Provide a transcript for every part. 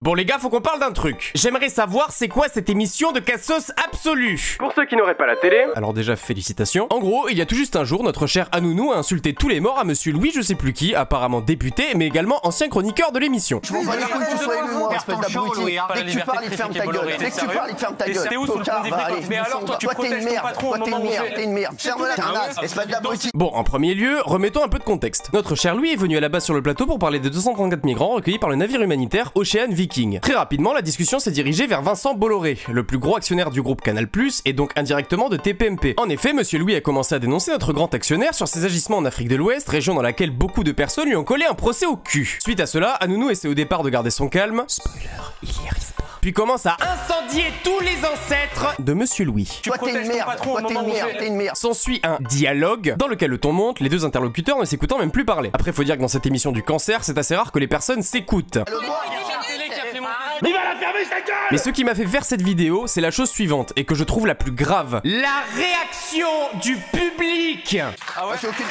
Bon les gars, faut qu'on parle d'un truc. J'aimerais savoir c'est quoi cette émission de Cassos absolue. Pour ceux qui n'auraient pas la télé, alors déjà félicitations. En gros, il y a tout juste un jour, notre cher Anounou a insulté tous les morts à monsieur Louis je sais plus qui, apparemment député, mais également ancien chroniqueur de l'émission. Je m'en bats les couilles que tu sois élu, moi, espèce d'abruti. Dès que tu parles, il te ferme ta gueule. Dès que tu parles, il te ferme ta gueule. Mais alors toi, tu protèges ton patron au moment où t'es une merde. Ferme-la, t'es un as, espèce d'abruti. Bon, en premier lieu, remettons un peu de contexte. Notre cher Louis est venu à la base sur le plateau pour parler des 234 migrants recueillis par le navire humanitaire Ocean Viking. Très rapidement, la discussion s'est dirigée vers Vincent Bolloré, le plus gros actionnaire du groupe Canal+, et donc indirectement de TPMP. En effet, monsieur Louis a commencé à dénoncer notre grand actionnaire sur ses agissements en Afrique de l'Ouest, région dans laquelle beaucoup de personnes lui ont collé un procès au cul. Suite à cela, Anounou essaie au départ de garder son calme. Spoiler, il y arrive pas. Puis commence à incendier tous les ancêtres de monsieur Louis. Toi t'es une merde, toi t'es une merde. S'ensuit un dialogue dans lequel le ton monte, les deux interlocuteurs ne s'écoutant même plus parler. Après, faut dire que dans cette émission du cancer, c'est assez rare que les personnes s'écoutent. Mais il va la fermer sa gueule. Mais ce qui m'a fait faire cette vidéo, c'est la chose suivante, et que je trouve la plus grave. La réaction du public. Ah ouais, c'est aucune...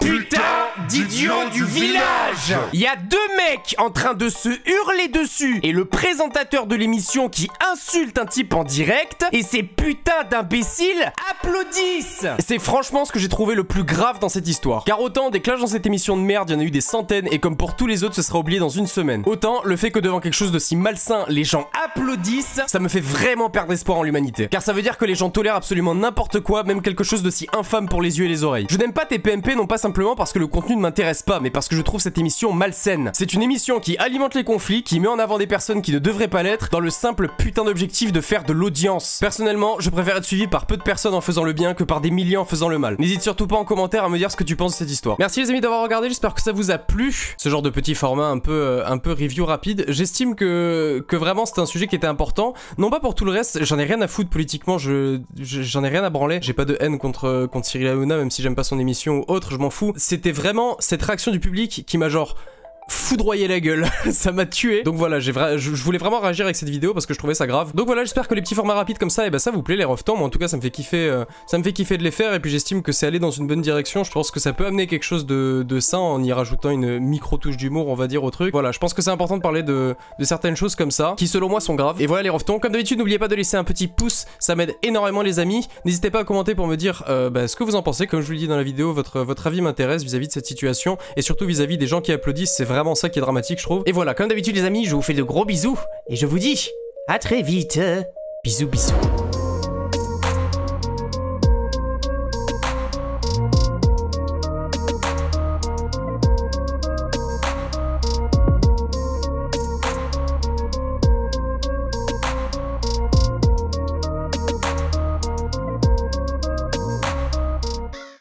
Putain d'idiots du village. Il y a deux mecs en train de se hurler dessus et le présentateur de l'émission qui insulte un type en direct et ces putains d'imbéciles applaudissent. C'est franchement ce que j'ai trouvé le plus grave dans cette histoire. Car autant des clashs dans cette émission de merde, il y en a eu des centaines et comme pour tous les autres, ce sera oublié dans une semaine. Autant le fait que devant quelque chose de si malsain, les gens applaudissent, ça me fait vraiment perdre espoir en l'humanité. Car ça veut dire que les gens tolèrent absolument n'importe quoi, même quelque chose de si infâme pour les yeux et les oreilles. Je n'aime pas TPMP non pas simplement parce que le contenu ne m'intéresse pas, mais parce que je trouve cette émission malsaine. C'est une émission qui alimente les conflits, qui met en avant des personnes qui ne devraient pas l'être, dans le simple putain d'objectif de faire de l'audience. Personnellement, je préfère être suivi par peu de personnes en faisant le bien que par des milliers en faisant le mal. N'hésite surtout pas en commentaire à me dire ce que tu penses de cette histoire. Merci les amis d'avoir regardé, j'espère que ça vous a plu. Ce genre de petit format un peu review rapide. J'estime que vraiment c'était un sujet qui était important. Non pas pour tout le reste, j'en ai rien à foutre politiquement, j'en ai rien à branler. J'ai pas de haine contre Cyril Hanouna, même si j'aime pas son émission ou autre, je m'en fous. C'était vraiment cette réaction du public qui m'a genre foudroyer la gueule, ça m'a tué. Donc voilà, je voulais vraiment réagir avec cette vidéo parce que je trouvais ça grave. Donc voilà, j'espère que les petits formats rapides comme ça, et ben ça vous plaît les refs temps. Moi en tout cas ça me fait kiffer de les faire et puis j'estime que c'est aller dans une bonne direction. Je pense que ça peut amener quelque chose de sain en y rajoutant une micro touche d'humour on va dire au truc. Voilà, je pense que c'est important de parler de certaines choses comme ça qui selon moi sont graves. Et voilà les refs temps, comme d'habitude n'oubliez pas de laisser un petit pouce, ça m'aide énormément les amis. N'hésitez pas à commenter pour me dire ce que vous en pensez. Comme je vous l'ai dit dans la vidéo, votre avis m'intéresse vis-à-vis de cette situation et surtout vis-à-vis des gens qui applaudissent. C'est vraiment ça qui est dramatique je trouve. Et voilà, comme d'habitude les amis, je vous fais de gros bisous et je vous dis à très vite. Bisous bisous.